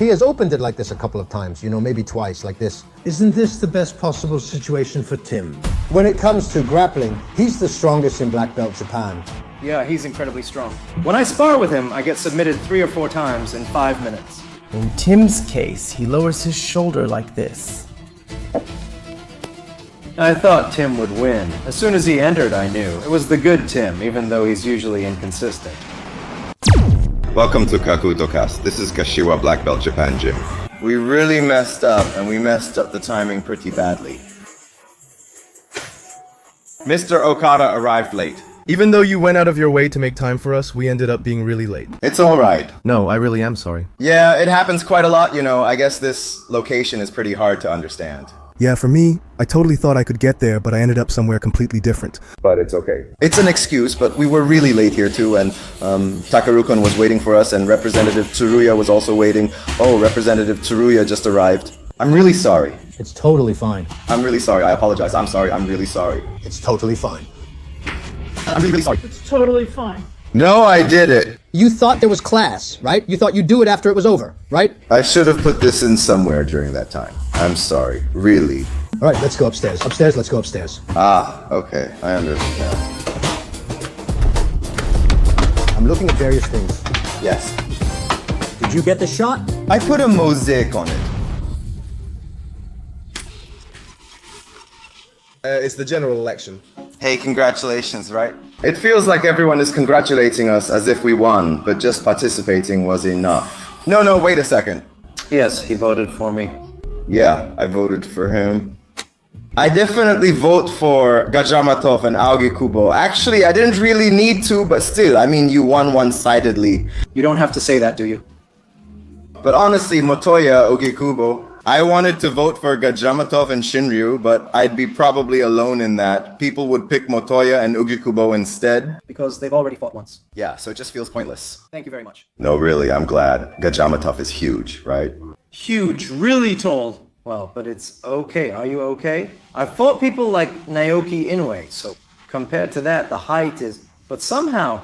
He has opened it like this a couple of times, maybe twice, like this. Isn't this the best possible situation for Tim? When it comes to grappling, he's the strongest in black belt Japan. Yeah, he's incredibly strong. When I spar with him, I get submitted 3 or 4 times in 5 minutes. In Tim's case, he lowers his shoulder like this. I thought Tim would win. As soon as he entered, I knew. It was the good Tim, even though he's usually inconsistent. Welcome to KakutoCast. This is Kashiwa Black Belt Japan Gym. We really messed up, and we messed up the timing pretty badly. Mr. Okada arrived late. Even though you went out of your way to make time for us, we ended up being really late. It's alright. No, I really am sorry. Yeah, it happens quite a lot, I guess this location is pretty hard to understand. Yeah, for me, I totally thought I could get there, but I ended up somewhere completely different. But it's okay. It's an excuse, but we were really late here too, and Takeru-kun was waiting for us, and Representative Tsuruya was also waiting. Oh, Representative Tsuruya just arrived. I'm really sorry. It's totally fine. I'm really sorry. I apologize. I'm sorry. I'm really sorry. It's totally fine. I'm really sorry. It's totally fine. No, I did it. You thought there was class, right? You thought you'd do it after it was over, right? I should have put this in somewhere during that time. I'm sorry. Really. All right, let's go upstairs. Upstairs, let's go upstairs. Ah, okay. I understand. I'm looking at various things. Yes. Did you get the shot? I put a mosaic on it. It's the general election. Hey, congratulations, right? It feels like everyone is congratulating us as if we won, but just participating was enough. No, wait a second. Yes, he voted for me. Yeah, I voted for him. I definitely vote for Gajamatov and Aogi Kubo. Actually, I didn't really need to, but still, you won one-sidedly. You don't have to say that, do you? But honestly, Motoya, Aogi Kubo, I wanted to vote for Gajamatov and Shinryu, but I'd be probably alone in that. People would pick Motoya and Ugikubo instead. Because they've already fought once. Yeah, so it just feels pointless. Thank you very much. No, really, I'm glad. Gajamatov is huge, right? Huge, really tall. Well, but it's okay. Are you okay? I've fought people like Naoki Inoue, so compared to that, the height is... But somehow,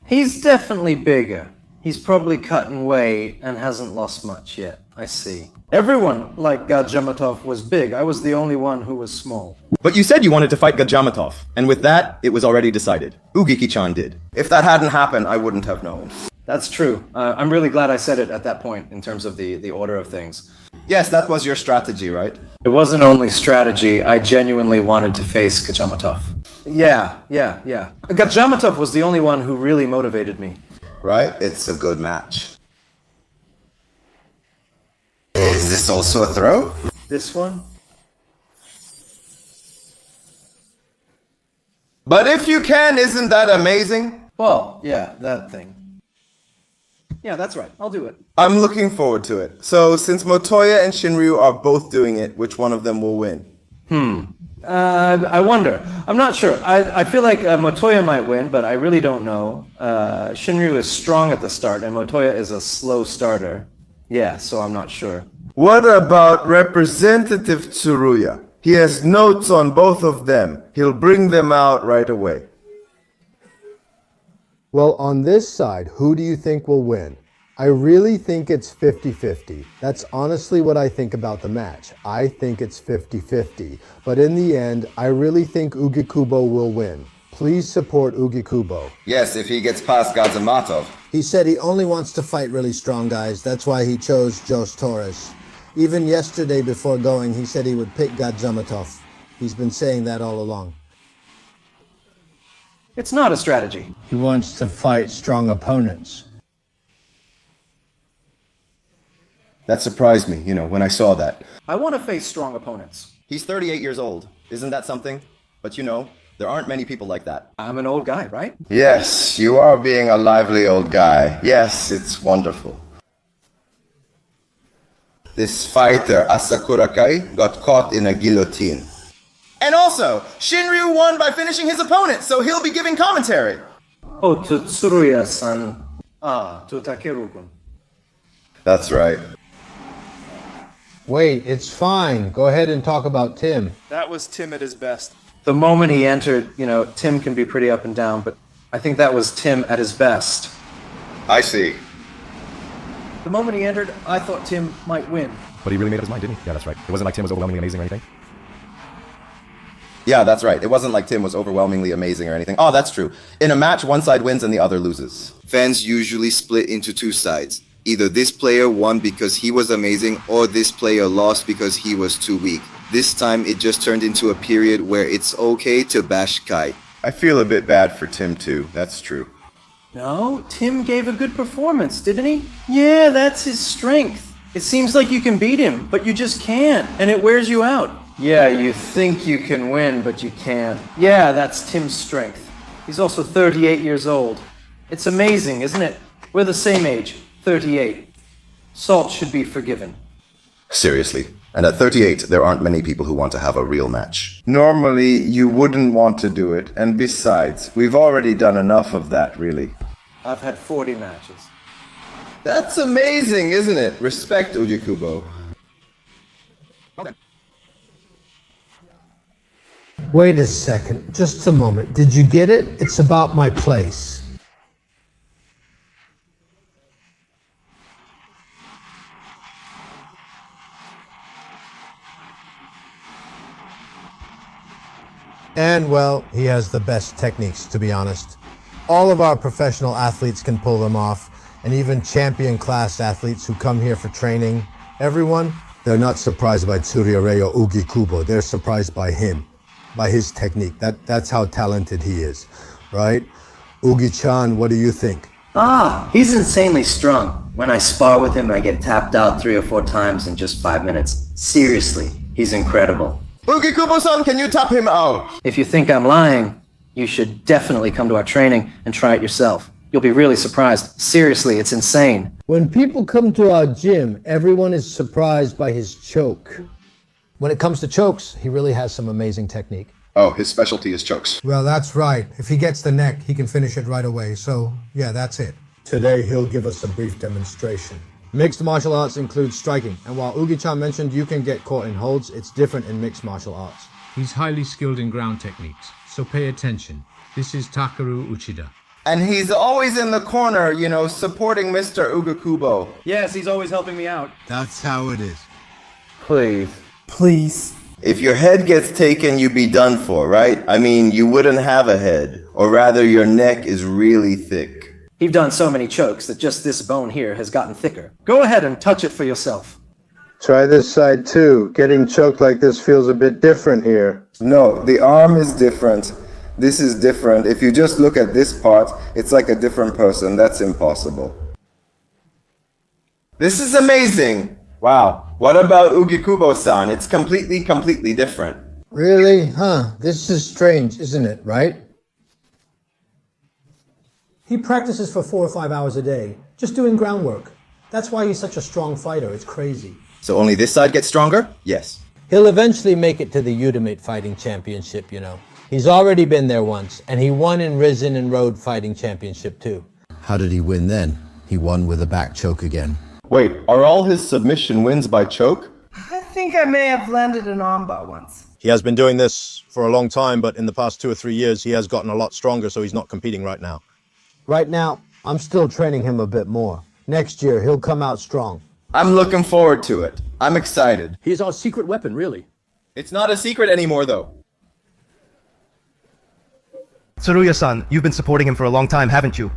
he's definitely bigger. He's probably cutting weight and hasn't lost much yet. I see. Everyone, like Gajamatov, was big. I was the only one who was small. But you said you wanted to fight Gajamatov, and with that, it was already decided. Ugiki-chan did. If that hadn't happened, I wouldn't have known. That's true. I'm really glad I said it at that point in terms of the order of things. Yes, that was your strategy, right? It wasn't only strategy. I genuinely wanted to face Gajamatov. Yeah. Gajamatov was the only one who really motivated me. Right? It's a good match. Is this also a throw? This one? But if you can, isn't that amazing? Well, yeah, that thing. Yeah, that's right. I'll do it. I'm looking forward to it. So, since Motoya and Shinryu are both doing it, which one of them will win? I wonder. I'm not sure. I feel like Motoya might win, but I really don't know. Shinryu is strong at the start, and Motoya is a slow starter. Yeah, so I'm not sure. What about Representative Tsuruya? He has notes on both of them. He'll bring them out right away. Well, on this side, who do you think will win? I really think it's 50-50. That's honestly what I think about the match. I think it's 50-50. But in the end, I really think Ugikubo will win. Please support Ugikubo. Yes, if he gets past Gajamatov. He said he only wants to fight really strong guys. That's why he chose Jos Torres. Even yesterday before going, he said he would pick Gajamatov. He's been saying that all along. It's not a strategy. He wants to fight strong opponents. That surprised me, when I saw that. I want to face strong opponents. He's 38 years old. Isn't that something? But there aren't many people like that. I'm an old guy, right? Yes, you are being a lively old guy. Yes, it's wonderful. This fighter, Asakura got caught in a guillotine. And also, Shinryu won by finishing his opponent, so he'll be giving commentary. Oh, to Tsuruya-san. To Takeru-kun. That's right. Wait, it's fine. Go ahead and talk about Tim. That was Tim at his best. The moment he entered, Tim can be pretty up and down, but I think that was Tim at his best. I see. The moment he entered, I thought Tim might win. But he really made up his mind, didn't he? Yeah, that's right. It wasn't like Tim was overwhelmingly amazing or anything. Yeah, that's right. It wasn't like Tim was overwhelmingly amazing or anything. Oh, that's true. In a match, one side wins and the other loses. Fans usually split into two sides. Either this player won because he was amazing, or this player lost because he was too weak. This time, it just turned into a period where it's okay to bash Kai. I feel a bit bad for Tim too, that's true. No, Tim gave a good performance, didn't he? Yeah, that's his strength. It seems like you can beat him, but you just can't, and it wears you out. Yeah, you think you can win, but you can't. Yeah, that's Tim's strength. He's also 38 years old. It's amazing, isn't it? We're the same age, 38. Salt should be forgiven. Seriously. And at 38, there aren't many people who want to have a real match. Normally, you wouldn't want to do it. And besides, we've already done enough of that, really. I've had 40 matches. That's amazing, isn't it? Respect, Ujikubo. Wait a second, just a moment. Did you get it? It's about my place. And well, he has the best techniques, to be honest. All of our professional athletes can pull them off, and even champion class athletes who come here for training. Everyone, they're not surprised by Tsuruya or Ugikubo. They're surprised by him, by his technique. That's how talented he is, right? Ugi-chan, what do you think? He's insanely strong. When I spar with him, I get tapped out 3 or 4 times in just 5 minutes. Seriously, he's incredible. Ugikubo-san, can you tap him out? If you think I'm lying, you should definitely come to our training and try it yourself. You'll be really surprised. Seriously, it's insane. When people come to our gym, everyone is surprised by his choke. When it comes to chokes, he really has some amazing technique. Oh, his specialty is chokes. Well, that's right. If he gets the neck, he can finish it right away. So, yeah, that's it. Today, he'll give us a brief demonstration. Mixed martial arts includes striking, and while Ugi-chan mentioned you can get caught in holds, it's different in mixed martial arts. He's highly skilled in ground techniques, so pay attention. This is Takeru Uchida. And he's always in the corner, you know, supporting Mr. Ugikubo. Yes, he's always helping me out. That's how it is. Please. Please. If your head gets taken, you'd be done for, right? I mean, you wouldn't have a head. Or rather, your neck is really thick. You've done so many chokes that just this bone here has gotten thicker. Go ahead and touch it for yourself. Try this side too. Getting choked like this feels a bit different here. No, the arm is different. This is different. If you just look at this part, it's like a different person. That's impossible. This is amazing. Wow. What about Ugikubo-san? It's completely different. Really? Huh. This is strange, isn't it, right? He practices for 4 or 5 hours a day, just doing groundwork. That's why he's such a strong fighter. It's crazy. So only this side gets stronger? Yes. He'll eventually make it to the Ultimate Fighting Championship, you know. He's already been there once, and he won in Risen and Road Fighting Championship too. How did he win then? He won with a back choke again. Wait, are all his submission wins by choke? I think I may have landed an armbar once. He has been doing this for a long time, but in the past 2 or 3 years, he has gotten a lot stronger, so he's not competing right now. Right now, I'm still training him a bit more. Next year, he'll come out strong. I'm looking forward to it. I'm excited. He's our secret weapon, really. It's not a secret anymore, though. Tsuruya-san, you've been supporting him for a long time, haven't you?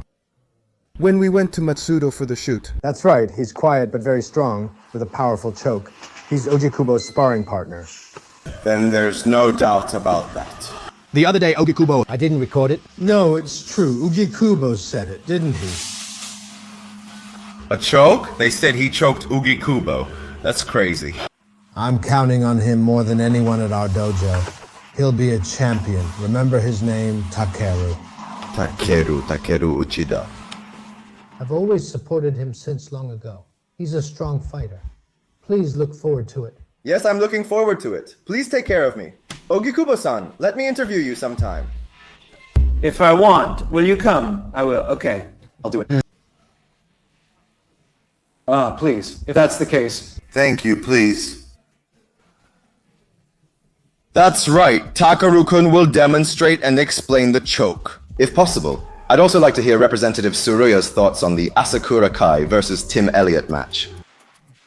When we went to Matsudo for the shoot. That's right. He's quiet but very strong with a powerful choke. He's Ujikubo's sparring partner. Then there's no doubt about that. The other day, Ugikubo... I didn't record it. No, it's true. Ugikubo said it, didn't he? A choke? They said he choked Ugikubo. That's crazy. I'm counting on him more than anyone at our dojo. He'll be a champion. Remember his name, Takeru. Takeru Uchida. I've always supported him since long ago. He's a strong fighter. Please look forward to it. Yes, I'm looking forward to it. Please take care of me. Ugikubo-san, let me interview you sometime. If I want, will you come? I will. Okay, I'll do it. Please, if that's the case. Thank you, please. That's right. Takeru-kun will demonstrate and explain the choke. If possible, I'd also like to hear Representative Tsuruya's thoughts on the Asakura Kai versus Tim Elliott match.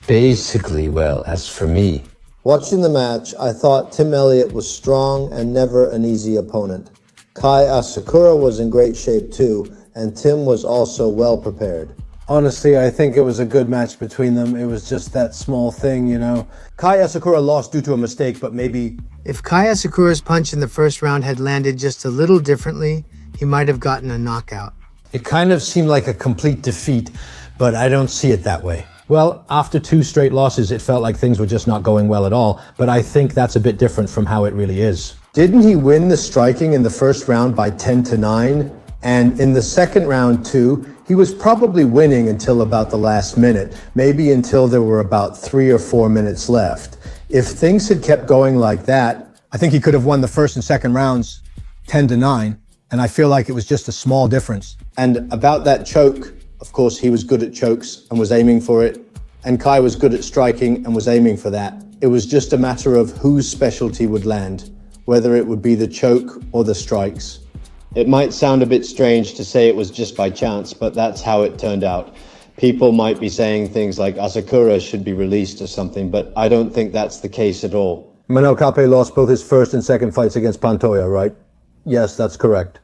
Basically, well, as for me, Watching the match, I thought Tim Elliott was strong and never an easy opponent. Kai Asakura was in great shape too, and Tim was also well prepared. Honestly, I think it was a good match between them. It was just that small thing, you know. Kai Asakura lost due to a mistake, but maybe... If Kai Asakura's punch in the first round had landed just a little differently, he might have gotten a knockout. it kind of seemed like a complete defeat, but I don't see it that way. Well, after 2 straight losses, it felt like things were just not going well at all, but I think that's a bit different from how it really is. Didn't he win the striking in the first round by 10-9? And in the second round too, he was probably winning until about the last minute, maybe until there were about 3 or 4 minutes left. If things had kept going like that, I think he could have won the first and second rounds 10-9, and I feel like it was just a small difference. And about that choke, of course, he was good at chokes and was aiming for it. And Kai was good at striking and was aiming for that. It was just a matter of whose specialty would land, whether it would be the choke or the strikes. It might sound a bit strange to say it was just by chance, but that's how it turned out. People might be saying things like Asakura should be released or something, but I don't think that's the case at all. Manel Kape lost both his first and second fights against Pantoja, right? Yes, that's correct.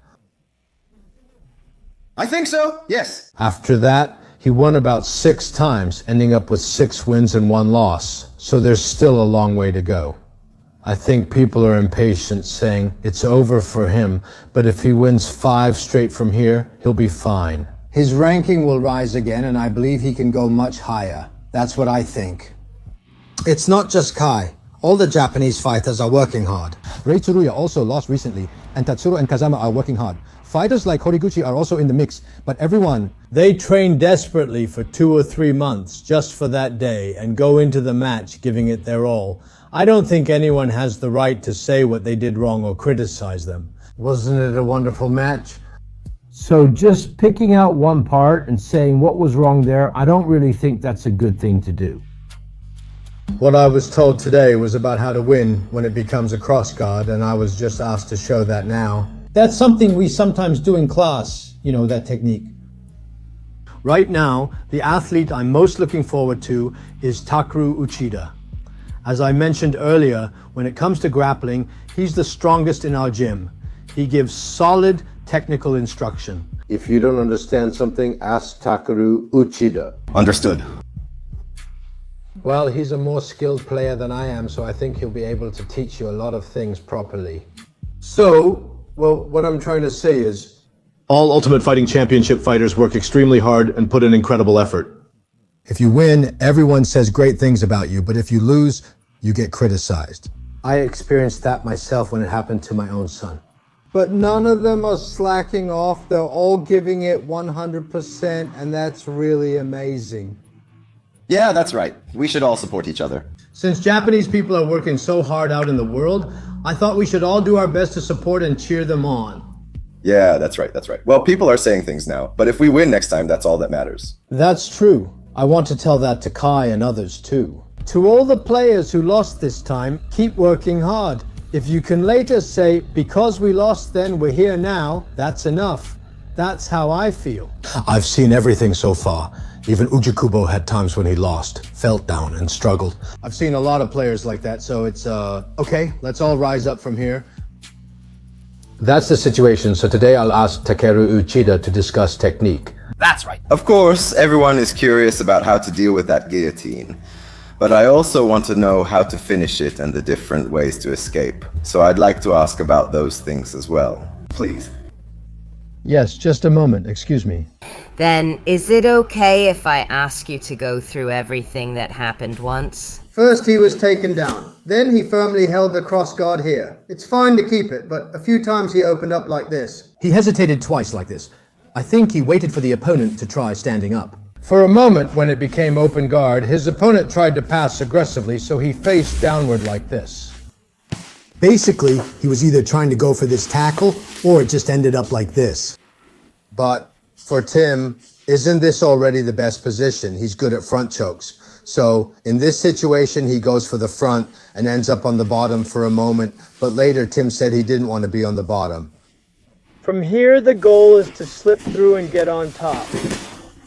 I think so, yes. After that, he won about 6 times, ending up with 6 wins and 1 loss. So there's still a long way to go. I think people are impatient, saying it's over for him, but if he wins 5 straight from here, he'll be fine. His ranking will rise again, and I believe he can go much higher. That's what I think. It's not just Kai. All the Japanese fighters are working hard. Tsuruya also lost recently, and Tatsuro and Kazama are working hard. Fighters like Horiguchi are also in the mix, but everyone... They train desperately for 2 or 3 months just for that day and go into the match giving it their all. I don't think anyone has the right to say what they did wrong or criticize them. Wasn't it a wonderful match? So just picking out one part and saying what was wrong there, I don't really think that's a good thing to do. What I was told today was about how to win when it becomes a cross guard, and I was just asked to show that now. That's something we sometimes do in class, you know, that technique. Right now, the athlete I'm most looking forward to is Takeru Uchida. As I mentioned earlier, when it comes to grappling, he's the strongest in our gym. He gives solid technical instruction. If you don't understand something, ask Takeru Uchida. Understood. Well, he's a more skilled player than I am, so I think he'll be able to teach you a lot of things properly. So, well, what I'm trying to say is, all Ultimate Fighting Championship fighters work extremely hard and put in incredible effort. If you win, everyone says great things about you, but if you lose, you get criticized. I experienced that myself when it happened to my own son. But none of them are slacking off. They're all giving it 100%, and that's really amazing. Yeah, that's right. We should all support each other. Since Japanese people are working so hard out in the world, I thought we should all do our best to support and cheer them on. Yeah, that's right, that's right. Well, people are saying things now, but if we win next time, that's all that matters. That's true. I want to tell that to Kai and others too. To all the players who lost this time, keep working hard. If you can later say, because we lost then, we're here now, that's enough. That's how I feel. I've seen everything so far. Even Uchida had times when he lost, felt down, and struggled. I've seen a lot of players like that, so it's, okay, let's all rise up from here. That's the situation, so today I'll ask Takeru Uchida to discuss technique. That's right. Of course, everyone is curious about how to deal with that guillotine. But I also want to know how to finish it and the different ways to escape. So I'd like to ask about those things as well. Please. Yes, just a moment, excuse me. Then, is it okay if I ask you to go through everything that happened once? First he was taken down. Then he firmly held the cross guard here. It's fine to keep it, but a few times he opened up like this. He hesitated twice like this. I think he waited for the opponent to try standing up. For a moment, when it became open guard, his opponent tried to pass aggressively, so he faced downward like this. Basically, he was either trying to go for this tackle, or it just ended up like this. But for Tim, isn't this already the best position? He's good at front chokes. So in this situation, he goes for the front and ends up on the bottom for a moment. But later, Tim said he didn't want to be on the bottom. From here, the goal is to slip through and get on top.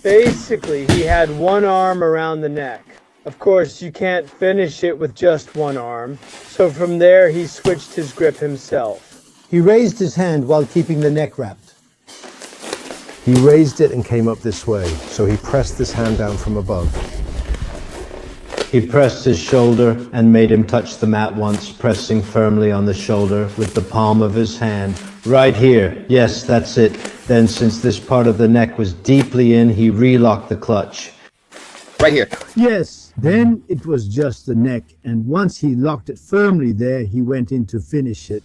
Basically, he had one arm around the neck. Of course, you can't finish it with just one arm, so from there he switched his grip himself. He raised his hand while keeping the neck wrapped. He raised it and came up this way, so he pressed his hand down from above. He pressed his shoulder and made him touch the mat once, pressing firmly on the shoulder with the palm of his hand. Right here. Yes, that's it. Then, since this part of the neck was deeply in, he relocked the clutch. Right here. Yes, then it was just the neck, and once he locked it firmly there, he went in to finish it.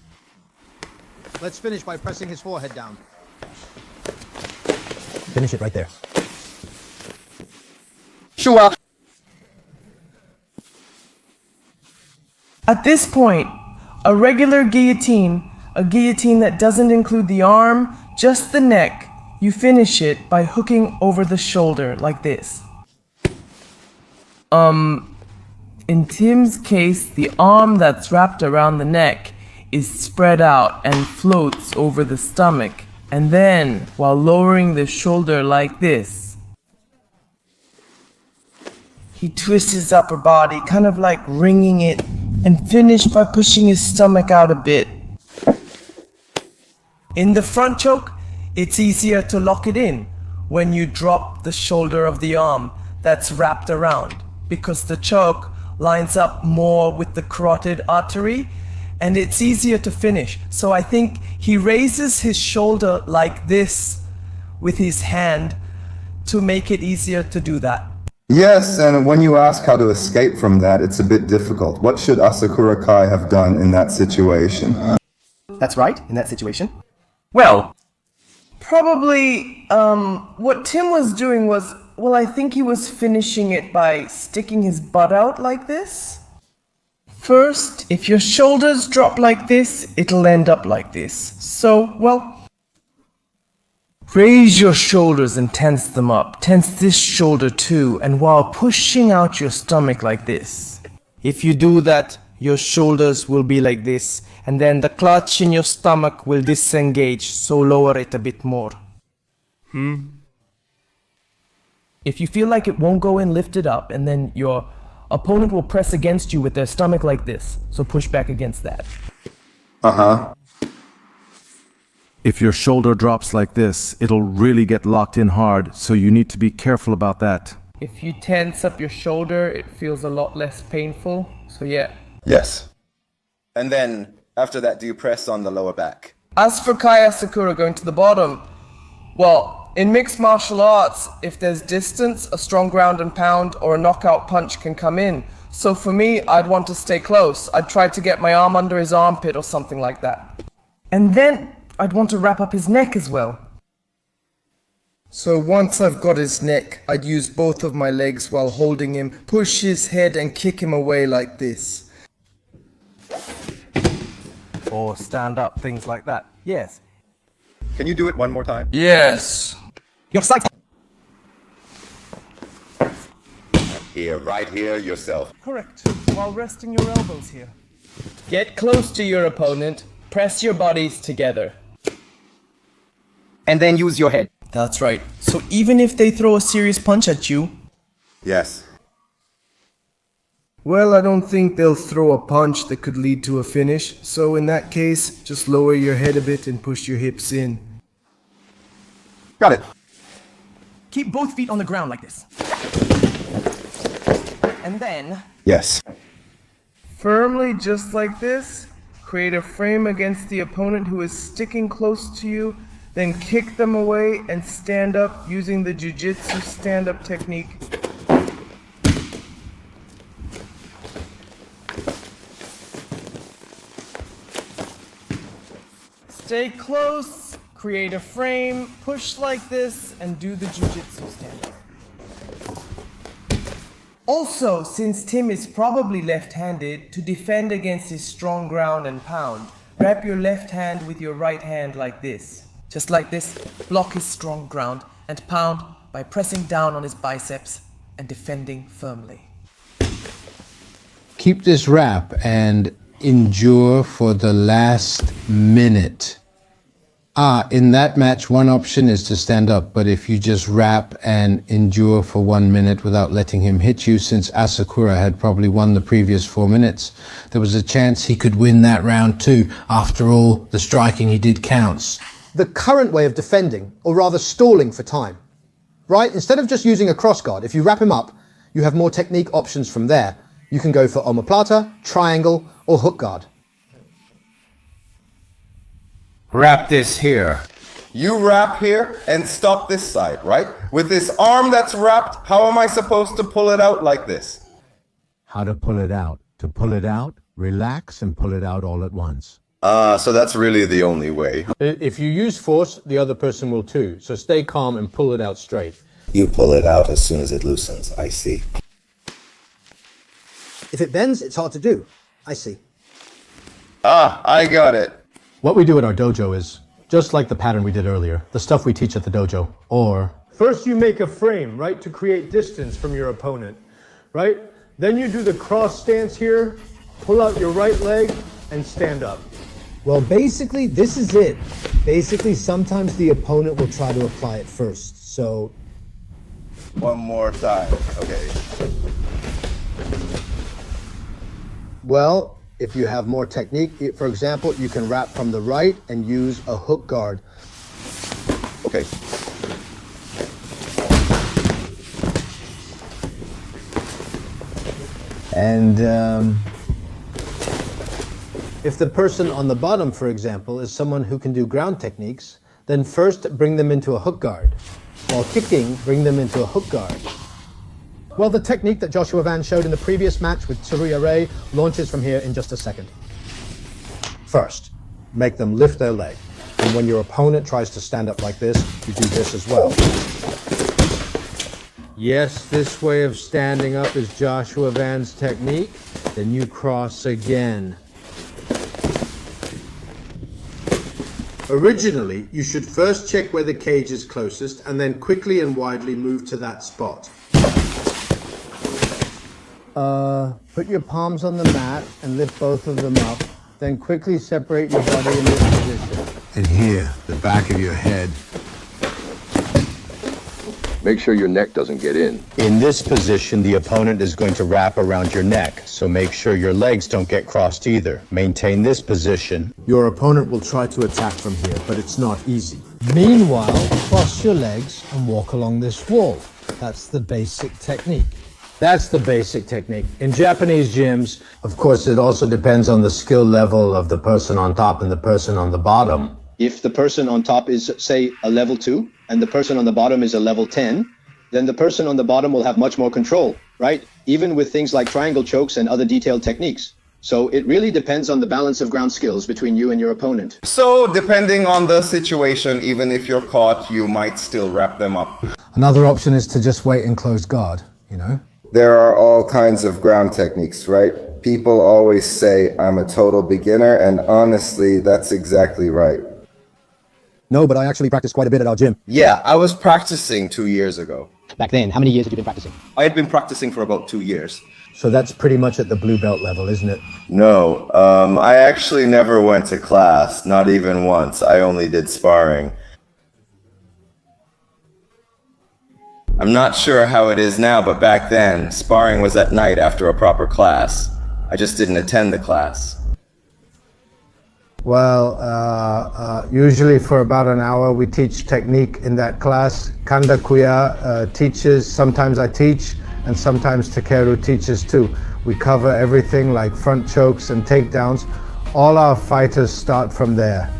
Let's finish by pressing his forehead down. Finish it right there. Sure. At this point, a regular guillotine, a guillotine that doesn't include the arm, just the neck, you finish it by hooking over the shoulder like this. In Tim's case, the arm that's wrapped around the neck is spread out and floats over the stomach, and then, while lowering the shoulder like this, he twists his upper body, kind of like wringing it, and finish by pushing his stomach out a bit. In the front choke, it's easier to lock it in when you drop the shoulder of the arm that's wrapped around, because the choke lines up more with the carotid artery and it's easier to finish. So I think he raises his shoulder like this with his hand to make it easier to do that. Yes, and when you ask how to escape from that, it's a bit difficult. What should Asakura Kai have done in that situation? That's right, in that situation. Well, probably what Tim was doing was, well, I think he was finishing it by sticking his butt out like this. First, if your shoulders drop like this, it'll end up like this. So, well, raise your shoulders and tense them up. Tense this shoulder too, and while pushing out your stomach like this. If you do that, your shoulders will be like this, and then the clutch in your stomach will disengage, so lower it a bit more. If you feel like it won't go in, lift it up, and then your opponent will press against you with their stomach like this, so push back against that. Uh-huh. If your shoulder drops like this, it'll really get locked in hard, so you need to be careful about that. If you tense up your shoulder, it feels a lot less painful, so yeah. Yes. And then, after that, do you press on the lower back? As for Kai Asakura going to the bottom, well, in mixed martial arts, if there's distance, a strong ground and pound or a knockout punch can come in. So for me, I'd want to stay close. I'd try to get my arm under his armpit or something like that. And then I'd want to wrap up his neck as well. So once I've got his neck, I'd use both of my legs while holding him, push his head and kick him away like this. Or stand up, things like that. Yes. Can you do it one more time? Yes. Your side. Here, right here, yourself. Correct. While resting your elbows here. Get close to your opponent. Press your bodies together. And then use your head. That's right. So even if they throw a serious punch at you... Yes. Well, I don't think they'll throw a punch that could lead to a finish. So in that case, just lower your head a bit and push your hips in. Got it. Keep both feet on the ground like this. And then... Yes. Firmly, just like this, create a frame against the opponent who is sticking close to you, then kick them away and stand up using the jiu-jitsu stand-up technique. Stay close, create a frame, push like this, and do the jiu-jitsu stand-up. Also, since Tim is probably left-handed, to defend against his strong ground and pound, wrap your left hand with your right hand like this. Just like this, block his strong ground and pound by pressing down on his biceps and defending firmly. Keep this wrap and endure for the last minute. In that match, one option is to stand up, but if you just wrap and endure for 1 minute without letting him hit you, since Asakura had probably won the previous 4 minutes, there was a chance he could win that round too. After all, the striking he did counts. The current way of defending, or rather stalling for time, right? Instead of just using a cross guard, if you wrap him up, you have more technique options from there. You can go for omoplata, triangle, or hook guard. Wrap this here. You wrap here and stop this side, right? With this arm that's wrapped, how am I supposed to pull it out like this? How to pull it out? To pull it out, relax and pull it out all at once. So that's really the only way. If you use force, the other person will too. So stay calm and pull it out straight. You pull it out as soon as it loosens, I see. If it bends, it's hard to do. I see. I got it. What we do at our dojo is just like the pattern we did earlier, the stuff we teach at the dojo. Or first you make a frame, right, to create distance from your opponent, right? Then you do the cross stance here, pull out your right leg, and stand up. Well, basically, this is it. Basically, sometimes the opponent will try to apply it first, so... One more time, okay. Well, if you have more technique, for example, you can wrap from the right and use a hook guard. Okay. And if the person on the bottom, for example, is someone who can do ground techniques, then first bring them into a hook guard. While kicking, bring them into a hook guard. Well, the technique that Joshua Van showed in the previous match with Tsuruya Rei launches from here in just a second. First, make them lift their leg. And when your opponent tries to stand up like this, you do this as well. Yes, this way of standing up is Joshua Van's technique. Then you cross again. Originally, you should first check where the cage is closest and then quickly and widely move to that spot. Put your palms on the mat and lift both of them up. Then quickly separate your body in this position. And here, the back of your head. Make sure your neck doesn't get in. In this position, the opponent is going to wrap around your neck, so make sure your legs don't get crossed either. Maintain this position. Your opponent will try to attack from here, but it's not easy. Meanwhile, cross your legs and walk along this wall. That's the basic technique. That's the basic technique. In Japanese gyms, of course, it also depends on the skill level of the person on top and the person on the bottom. If the person on top is, say, a level 2, and the person on the bottom is a level 10, then the person on the bottom will have much more control, right? Even with things like triangle chokes and other detailed techniques. So it really depends on the balance of ground skills between you and your opponent. So, depending on the situation, even if you're caught, you might still wrap them up. Another option is to just wait and close guard, you know? There are all kinds of ground techniques, right? People always say I'm a total beginner, and honestly, that's exactly right. No, but I actually practice quite a bit at our gym. Yeah, I was practicing 2 years ago. Back then, how many years had you been practicing? I had been practicing for about 2 years. So that's pretty much at the blue belt level, isn't it? No, I actually never went to class, not even once. I only did sparring. I'm not sure how it is now, but back then, sparring was at night after a proper class. I just didn't attend the class. Well, usually for about an hour we teach technique in that class. Kanda Kuya teaches, sometimes I teach, and sometimes Takeru teaches too. We cover everything like front chokes and takedowns. All our fighters start from there.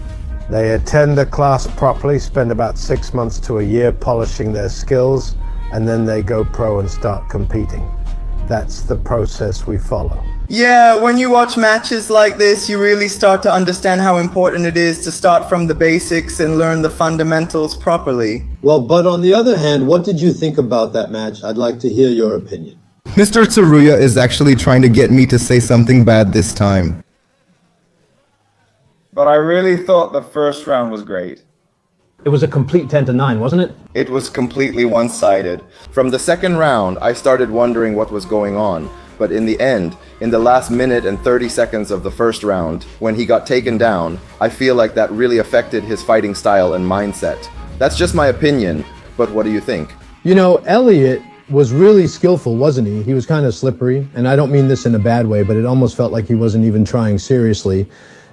They attend the class properly, spend about 6 months to a year polishing their skills, and then they go pro and start competing. That's the process we follow. Yeah, when you watch matches like this, you really start to understand how important it is to start from the basics and learn the fundamentals properly. Well, but on the other hand, what did you think about that match? I'd like to hear your opinion. Mr. Tsuruya is actually trying to get me to say something bad this time. But I really thought the first round was great. It was a complete 10-9, wasn't it? It was completely one-sided. From the second round, I started wondering what was going on. But in the end, in the last minute and 30 seconds of the first round, when he got taken down, I feel like that really affected his fighting style and mindset. That's just my opinion, but what do you think? You know, Elliott was really skillful, wasn't he? He was kind of slippery, and I don't mean this in a bad way, but it almost felt like he wasn't even trying seriously.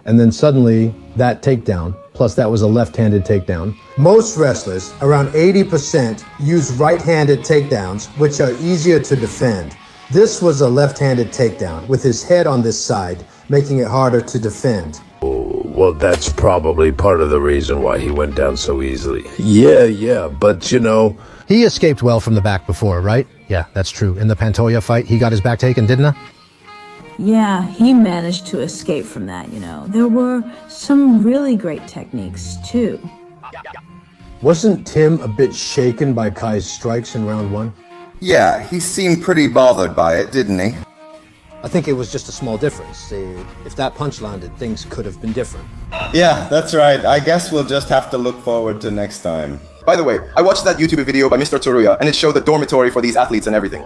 And then suddenly, that takedown, plus that was a left-handed takedown. Most wrestlers, around 80%, use right-handed takedowns, which are easier to defend. This was a left-handed takedown, with his head on this side, making it harder to defend. Well, that's probably part of the reason why he went down so easily. Yeah, but you know... He escaped well from the back before, right? Yeah, that's true. In the Pantoja fight, he got his back taken, didn't he? Yeah, he managed to escape from that, you know. There were some really great techniques, too. Wasn't Tim a bit shaken by Kai's strikes in round one? Yeah, he seemed pretty bothered by it, didn't he? I think it was just a small difference. If that punch landed, things could have been different. Yeah, that's right. I guess we'll just have to look forward to next time. By the way, I watched that YouTube video by Mr. Tsuruya, and it showed the dormitory for these athletes and everything.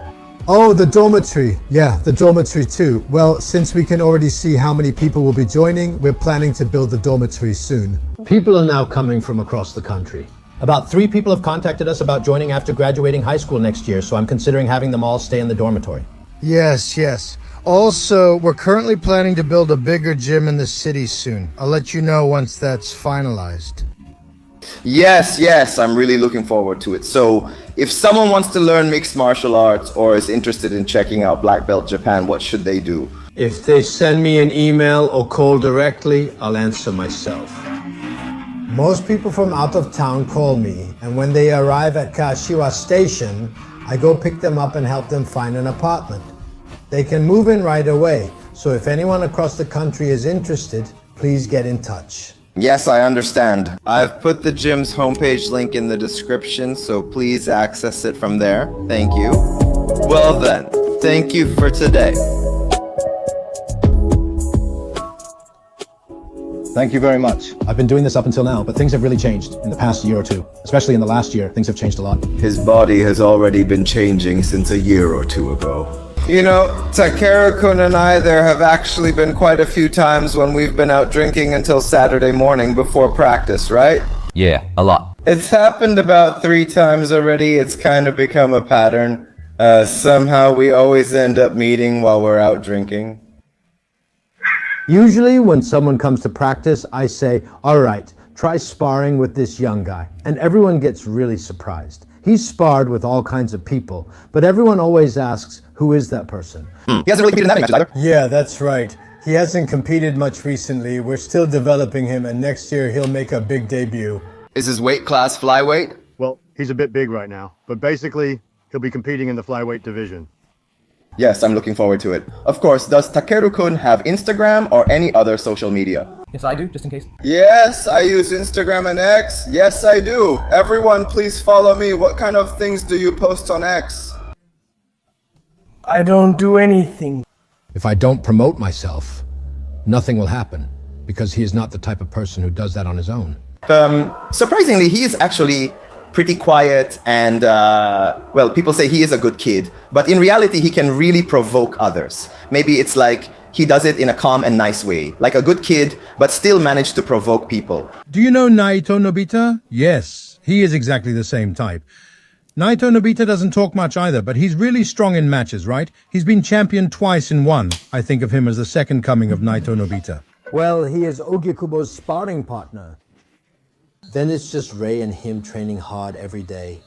Oh, the dormitory. Yeah, the dormitory too. Well, since we can already see how many people will be joining, we're planning to build the dormitory soon. People are now coming from across the country. About 3 people have contacted us about joining after graduating high school next year, so I'm considering having them all stay in the dormitory. Yes. Also, we're currently planning to build a bigger gym in the city soon. I'll let you know once that's finalized. Yes, I'm really looking forward to it. So, if someone wants to learn mixed martial arts or is interested in checking out Black Belt Japan, what should they do? If they send me an email or call directly, I'll answer myself. Most people from out of town call me, and when they arrive at Kashiwa Station, I go pick them up and help them find an apartment. They can move in right away, so if anyone across the country is interested, please get in touch. Yes, I understand. I've put the gym's homepage link in the description, so please access it from there. Thank you. Well then, thank you for today. Thank you very much. I've been doing this up until now, but things have really changed in the past year or two. Especially in the last year, things have changed a lot. His body has already been changing since a year or two ago. You know, Takeru-kun and I, there have actually been quite a few times when we've been out drinking until Saturday morning before practice, right? Yeah, a lot. It's happened about 3 times already. It's kind of become a pattern. Somehow we always end up meeting while we're out drinking. Usually when someone comes to practice, I say, all right, try sparring with this young guy. And everyone gets really surprised. He's sparred with all kinds of people, but everyone always asks, who is that person? He hasn't really competed in that match either. Yeah, that's right. He hasn't competed much recently. We're still developing him, and next year he'll make a big debut. Is his weight class flyweight? Well, he's a bit big right now, but basically, he'll be competing in the flyweight division. Yes, I'm looking forward to it. Of course, does Takeru-kun have Instagram or any other social media? Yes, I do, just in case. Yes, I use Instagram and X. Yes, I do. Everyone, please follow me. What kind of things do you post on X? I don't do anything. If I don't promote myself, nothing will happen, because he is not the type of person who does that on his own. Surprisingly, he is actually pretty quiet and, well, people say he is a good kid, but in reality, he can really provoke others. Maybe it's like he does it in a calm and nice way, like a good kid, but still manage to provoke people. Do you know Naito Nobita? Yes, he is exactly the same type. Naito Nobita doesn't talk much either, but he's really strong in matches, right? He's been champion twice in one. I think of him as the second coming of Naito Nobita. Well, he is Ogikubo's sparring partner. Then it's just Ray and him training hard every day.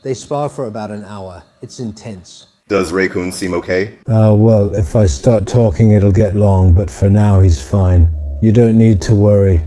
They spar for about an hour. It's intense. Does Ray-kun seem okay? Well, if I start talking, it'll get long, but for now, he's fine. You don't need to worry.